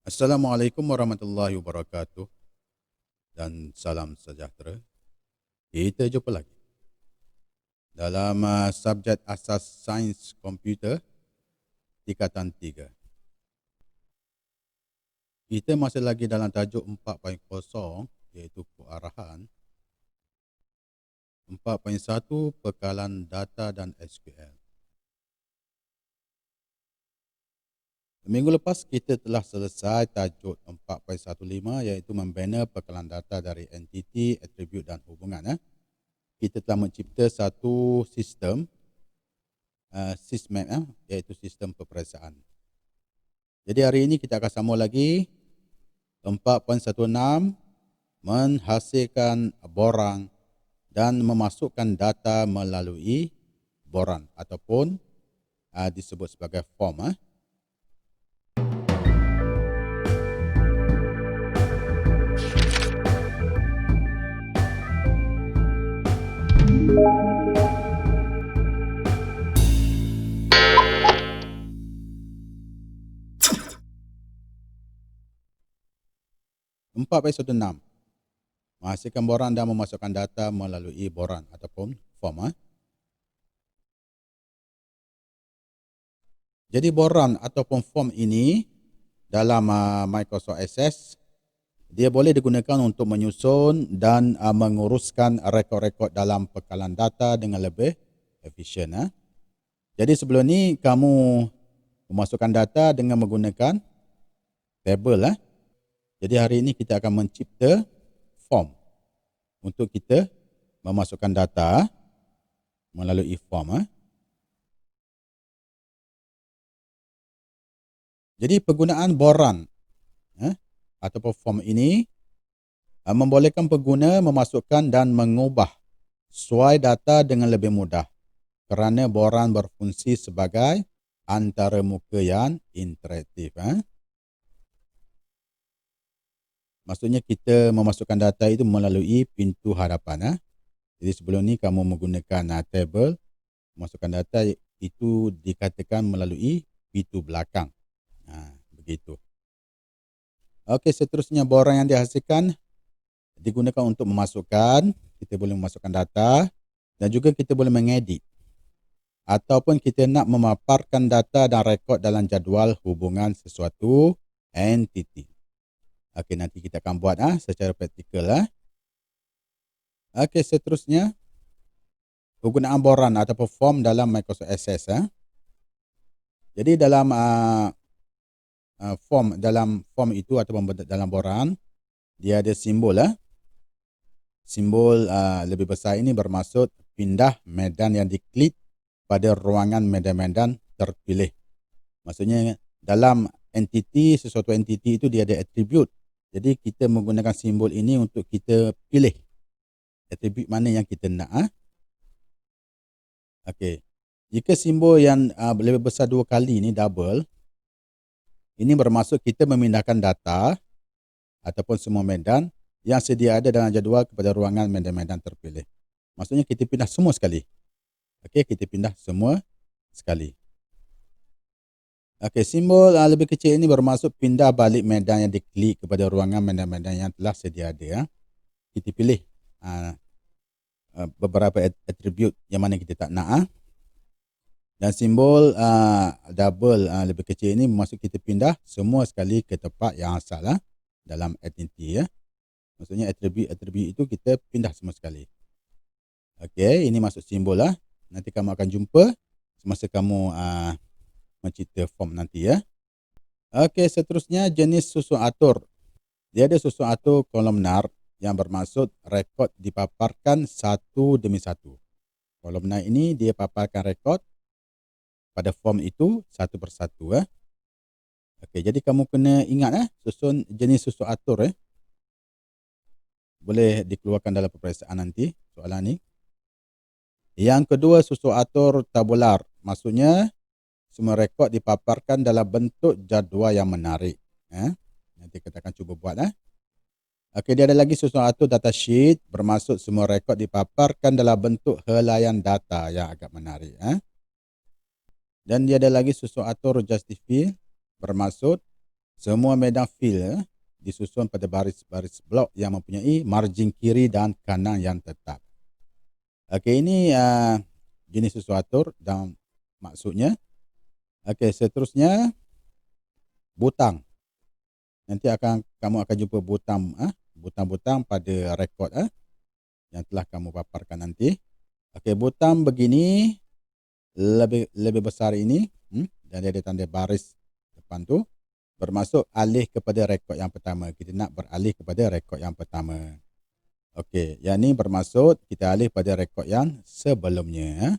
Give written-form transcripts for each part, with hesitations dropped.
Assalamualaikum warahmatullahi wabarakatuh dan salam sejahtera. Kita jumpa lagi dalam subjek asas sains komputer tingkatan 3. Kita masih lagi dalam tajuk 4.0 iaitu kearahan. 4.1 Pekalan data dan SQL. Minggu lepas kita telah selesai tajuk 4.15 iaitu membina pekalan data dari entiti, atribut dan hubungan. Kita telah mencipta satu sistem SysMap iaitu sistem peperiksaan. Jadi hari ini kita akan sambung lagi 4.16 menghasilkan borang dan memasukkan data melalui borang ataupun disebut sebagai form. Empat pasal 6 menghasilkan borang dan memasukkan data melalui borang ataupun form. Jadi borang ataupun form ini dalam Microsoft Access dia boleh digunakan untuk menyusun dan menguruskan rekod-rekod dalam pekalan data dengan lebih efisien. Jadi sebelum ni kamu memasukkan data dengan menggunakan table. Jadi hari ini kita akan mencipta form untuk kita memasukkan data melalui form. Jadi penggunaan borang ataupun form ini membolehkan pengguna memasukkan dan mengubah suai data dengan lebih mudah kerana borang berfungsi sebagai antaramuka yang interaktif. Maksudnya kita memasukkan data itu melalui pintu hadapan. Jadi sebelum ni kamu menggunakan table, memasukkan data itu dikatakan melalui pintu belakang. Begitu. Okey, seterusnya borang yang dihasilkan digunakan untuk memasukkan, kita boleh memasukkan data dan juga kita boleh mengedit ataupun kita nak memaparkan data dan rekod dalam jadual hubungan sesuatu entiti. Okey, nanti kita akan buat secara praktikal. Okey, seterusnya penggunaan borang ataupun form dalam Microsoft Access. Jadi dalam form itu ataupun dalam borang dia ada simbol. Simbol lebih besar ini bermaksud pindah medan yang diklik pada ruangan medan-medan terpilih. Maksudnya dalam entiti, sesuatu entiti itu dia ada atribut. Jadi kita menggunakan simbol ini untuk kita pilih atribut mana yang kita nak. Okey. Jika simbol yang lebih besar dua kali ni double, ini bermaksud kita memindahkan data ataupun semua medan yang sedia ada dalam jadual kepada ruangan medan-medan terpilih. Maksudnya kita pindah semua sekali. Okey, kita pindah semua sekali. Okey, simbol lebih kecil ini bermaksud pindah balik medan yang diklik kepada ruangan medan-medan yang telah sedia ada. Kita pilih beberapa atribut yang mana kita tak nak. Dan simbol double lebih kecil ini bermaksud kita pindah semua sekali ke tempat yang asal dalam entiti. Maksudnya atribut itu kita pindah semua sekali. Okey, ini maksud simbol. Nanti kamu akan jumpa semasa kamu mencipta form nanti. Okey, seterusnya jenis susun atur. Dia ada susun atur kolomnar yang bermaksud rekod dipaparkan satu demi satu. Kolomnar ini dia paparkan rekod pada form itu satu persatu. Okey, jadi kamu kena ingat susun jenis susun atur. Boleh dikeluarkan dalam peperiksaan nanti soalan ni. Yang kedua, susun atur tabular. Maksudnya semua rekod dipaparkan dalam bentuk jadual yang menarik. Nanti kita akan cuba buat. Okey, dia ada lagi susun atur data sheet. Bermaksud semua rekod dipaparkan dalam bentuk helaian data yang agak menarik. Dan dia ada lagi susun atur justify. Bermaksud Semua medan fill disusun pada baris-baris blok yang mempunyai margin kiri dan kanan yang tetap. Okey, ini jenis susuatur dan maksudnya. Okey, seterusnya butang. Nanti kamu akan jumpa butang-butang pada rekod yang telah kamu paparkan nanti. Okey, butang begini lebih besar ini dan dia ada tanda baris depan tu, bermaksud alih kepada rekod yang pertama. Kita nak beralih kepada rekod yang pertama. Okey, yang ni bermaksud kita alih pada rekod yang sebelumnya.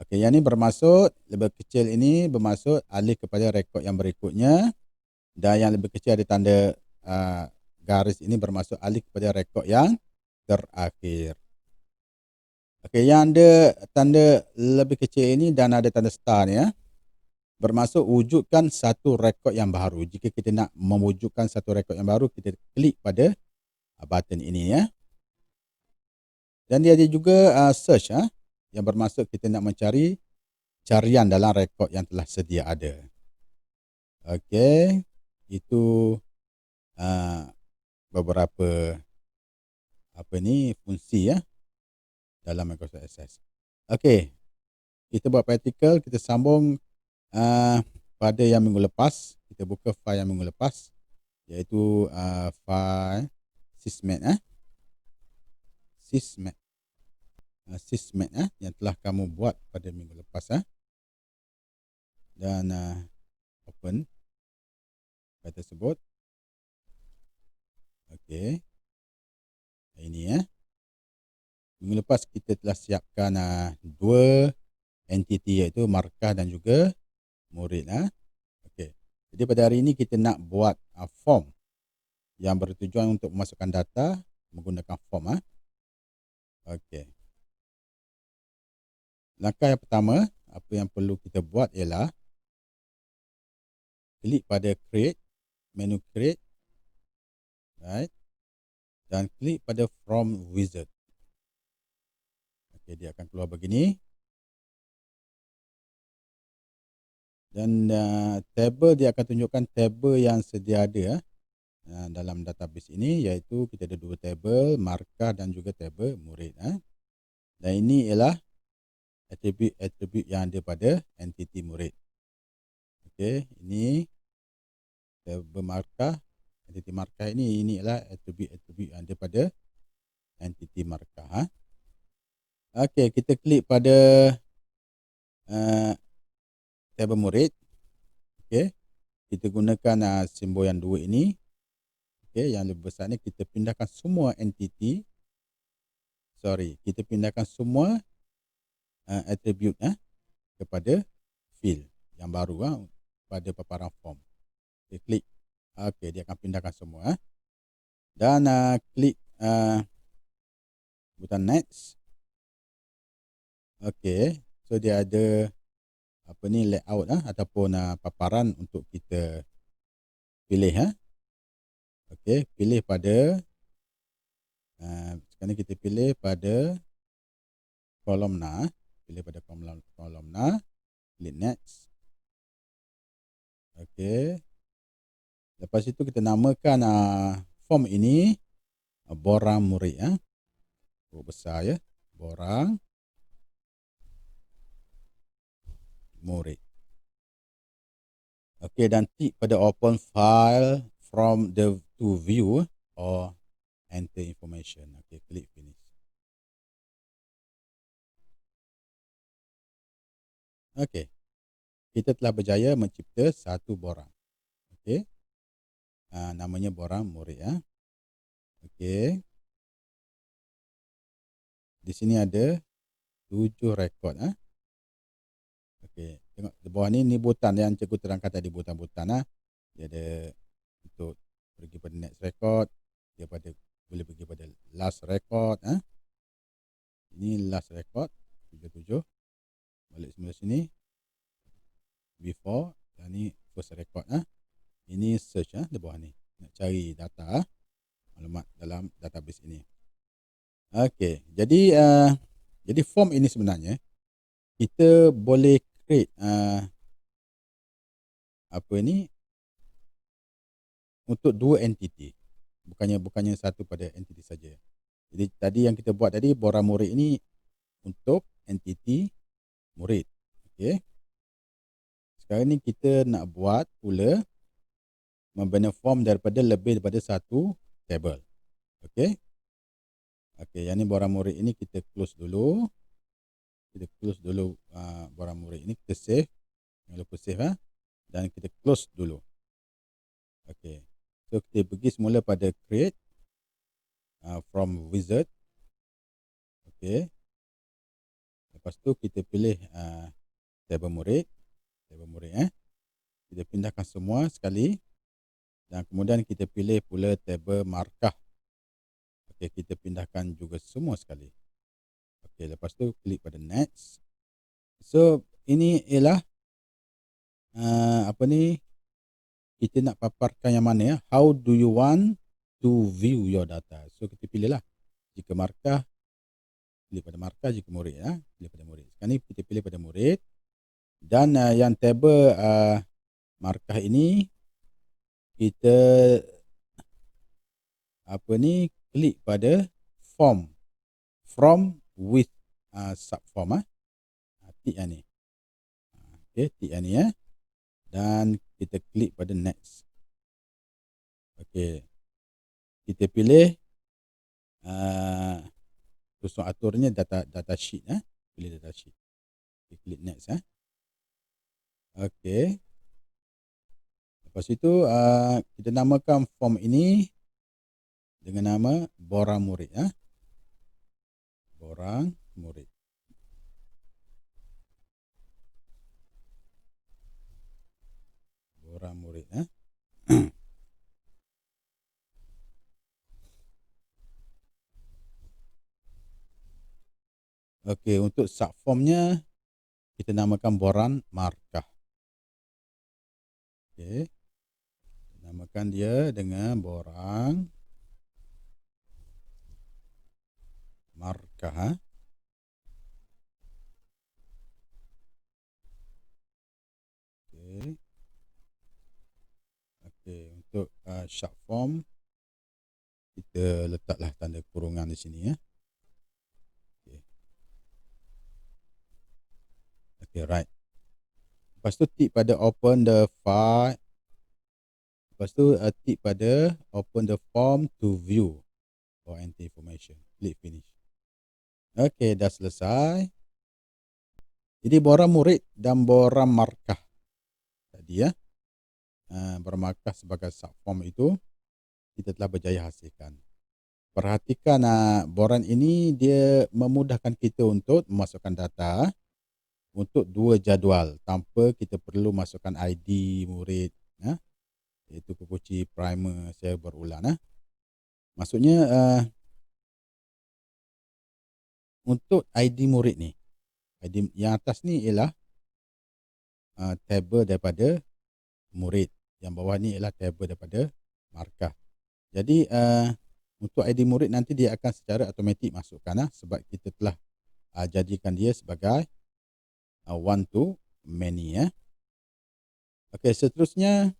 Okey, yang ni bermaksud lebih kecil ini bermaksud alih kepada rekod yang berikutnya, dan yang lebih kecil ada tanda garis ini bermaksud alih kepada rekod yang terakhir. Okey, yang ada tanda lebih kecil ini dan ada tanda star ni bermaksud wujudkan satu rekod yang baru. Jika kita nak mewujudkan satu rekod yang baru, kita klik pada button ini Dan dia ada juga search yang bermaksud kita nak mencari carian dalam rekod yang telah sedia ada. Okey, itu beberapa fungsi dalam Microsoft Access. Okey, kita buat praktikal, kita sambung pada yang minggu lepas. Kita buka fail yang minggu lepas, iaitu fail sysmat yang telah kamu buat pada minggu lepas dan open file tersebut. Okey, ini minggu lepas kita telah siapkan dua entiti, iaitu markah dan juga murid. Okey, jadi pada hari ini kita nak buat form yang bertujuan untuk memasukkan data menggunakan form. Okey, langkah yang pertama, apa yang perlu kita buat ialah klik pada create, menu create, right, dan klik pada from wizard. Okey, dia akan keluar begini. Dan table dia akan tunjukkan table yang sedia ada dalam database ini, iaitu kita ada dua table, markah dan juga table murid. Dan ini ialah atribut yang ada pada entiti murid. Okey, ini table markah, entiti markah ini ialah atribut yang ada pada entiti markah. Okey, kita klik pada table murid. Okey, kita gunakan simbol yang dua ini. Okey, yang lebih besar ni kita pindahkan semua entiti. Kita pindahkan semua atribut kepada field yang baru pada paparan form. Kita klik. Okey, dia akan pindahkan semua. Dan klik butang next. Okey, so dia ada layout ataupun paparan untuk kita pilih. Okey, pilih pada sekarang kita pilih pada kolomna, klik next. Okey, lepas itu kita namakan form ini borang murid. Huruf besar borang murid. Okey, dan tik pada open file from the to view or enter information. Okey, klik finish. Okey, kita telah berjaya mencipta satu borang. Okey, namanya borang murid. Okey, di sini ada 7 rekod. Okey, tengok di bawah ni butang yang cikgu terangkan tadi, butang-butang. Dia ada untuk pergi pada next record, dia boleh pergi pada last record. Ini last record 77. Balik semula sini, before, dan ni first record. Ini search di bawah ni, nak cari data maklumat dalam database ini. Okey, jadi form ini sebenarnya kita boleh create untuk dua entiti. Bukannya satu pada entiti saja. Jadi tadi yang kita buat tadi, borang murid ini untuk entiti murid. Okey. Sekarang ni kita nak buat pula membina form daripada lebih daripada satu table. Okey. Okey, yang ni borang murid ini kita close dulu. Kita close dulu borang murid ini, kita save. Jangan lupa save dan kita close dulu. Okey. So kita pergi semula pada create from wizard. Okey. Lepas tu kita pilih table murid. Kita pindahkan semua sekali dan kemudian kita pilih pula table markah. Okey, kita pindahkan juga semua sekali. Okey, lepas tu klik pada next. So ini ialah kita nak paparkan yang mana ya. How do you want to view your data? So kita pilihlah. Jika markah, pilih pada markah. Jika murid pilih pada murid. Sekarang ni kita pilih pada murid. Dan yang table markah ini kita klik pada form from with subform tick yang ni. Okey, tick yang ni dan kita klik pada next. Okey. Kita pilih susun aturnya data sheet pilih data sheet. Kita klik next Okey. Lepas itu kita namakan form ini dengan nama borang murid Borang murid. Borang murid Okey, untuk subformnya kita namakan borang markah. Okey. Namakan dia dengan borang markah. Okey. Okey, untuk short form kita letaklah tanda kurungan di sini Okey. Okey, right. Lepas tu tick pada open the file. Lepas tu tick pada open the form to view or enter information. Klik finish. Okey, dah selesai. Jadi borang murid dan borang markah tadi borang markah sebagai subform itu kita telah berjaya hasilkan. Perhatikan borang ini dia memudahkan kita untuk memasukkan data untuk dua jadual tanpa kita perlu masukkan ID murid iaitu pepunci primer saya berulang Maksudnya untuk ID murid ni, ID yang atas ni ialah table daripada murid, yang bawah ni ialah table daripada markah. Jadi untuk ID murid nanti dia akan secara automatik masukkan sebab kita telah jadikan dia sebagai one to many Okey, seterusnya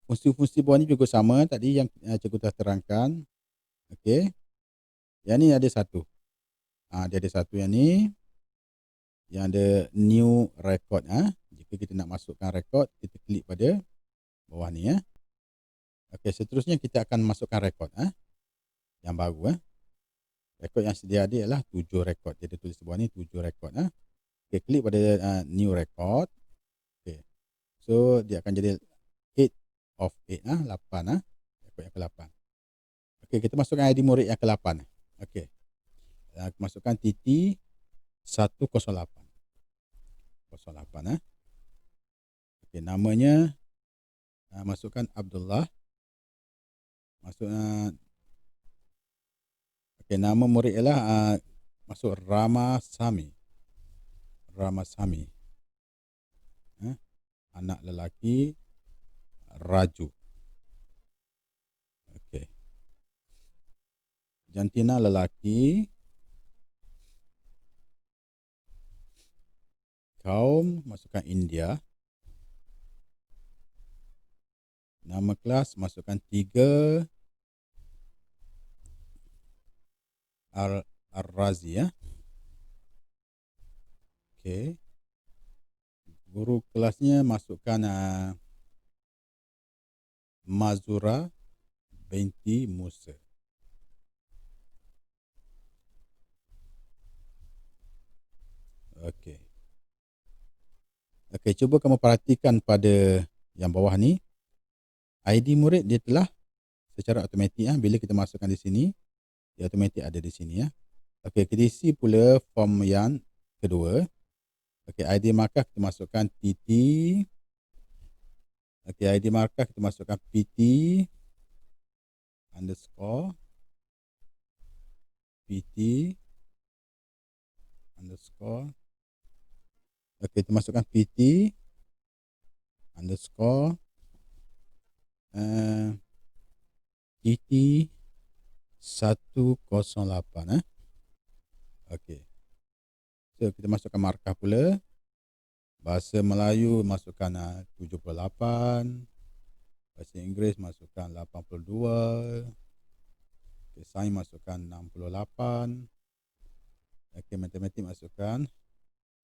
fungsi-fungsi bawah ni juga sama tadi yang cikgu telah terangkan. Okey. Yang ni ada satu. Dia ada satu yang ni. Yang ada new record Jika kita nak masukkan record, kita klik pada bawah ni Okey, seterusnya kita akan masukkan record yang baru Rekod yang sedia ada ialah 7 rekod. Jadi tulis bawah ni 7 rekod Okey, klik pada new record. Okey. So dia akan jadi 8 of 8 8 rekod yang ke-8. Okey, kita masukkan ID murid yang ke-8. Okey. Masukkan TT 108. 08 Okey, namanya masukkan Abdullah. Okey, nama murid ialah masuk Ramasami. Anak lelaki Raju. Okey. Jantina lelaki. Kaum masukkan India. Nama kelas masukkan 3 Ar-Razi ya. Okey. Guru kelasnya masukkan Mazura binti Musa. Okey. Okey, cuba kamu perhatikan pada yang bawah ni. ID murid dia telah secara automatik bila kita masukkan di sini, dia automatik ada di sini ya. Okey, kita isi pula form yang kedua. Okey, ID markah kita masukkan PT. Okey, ID markah kita masukkan PT underscore PT underscore. Okey, kita masukkan PT underscore PT 108 Okey. So kita masukkan markah pula. Bahasa Melayu masukkan 78. Bahasa Inggeris masukkan 82. Okey, sains masukkan 68. Okey, matematik masukkan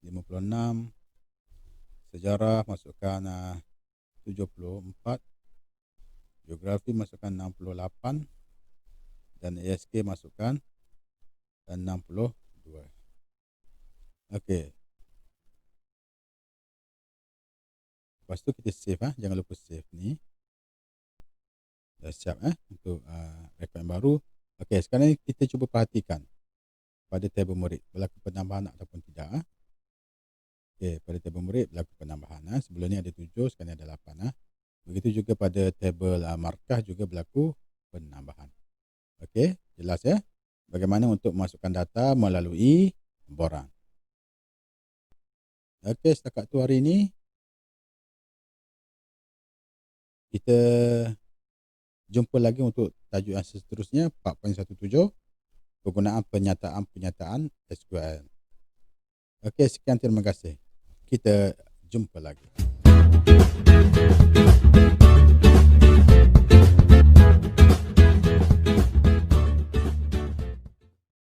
56. Sejarah masukkan 74. Geografi masukkan 68 dan ASK masukkan 62. Okey. Lepas tu kita save jangan lupa save ni. Dah siap untuk rekod yang baru. Okey, sekarang kita cuba perhatikan pada tabel murid berlaku penambahan ataupun tidak. Okey, pada tabel murid berlaku penambahan. Sebelum ni ada 7, sekarang ada 8. Begitu juga pada tabel markah juga berlaku penambahan. Okey, jelas ya? Bagaimana untuk memasukkan data melalui borang. Okey, setakat tu hari ini kita jumpa lagi untuk tajuk yang seterusnya 4.17 penggunaan penyataan SQL. Okey, sekian, terima kasih. Kita jumpa lagi.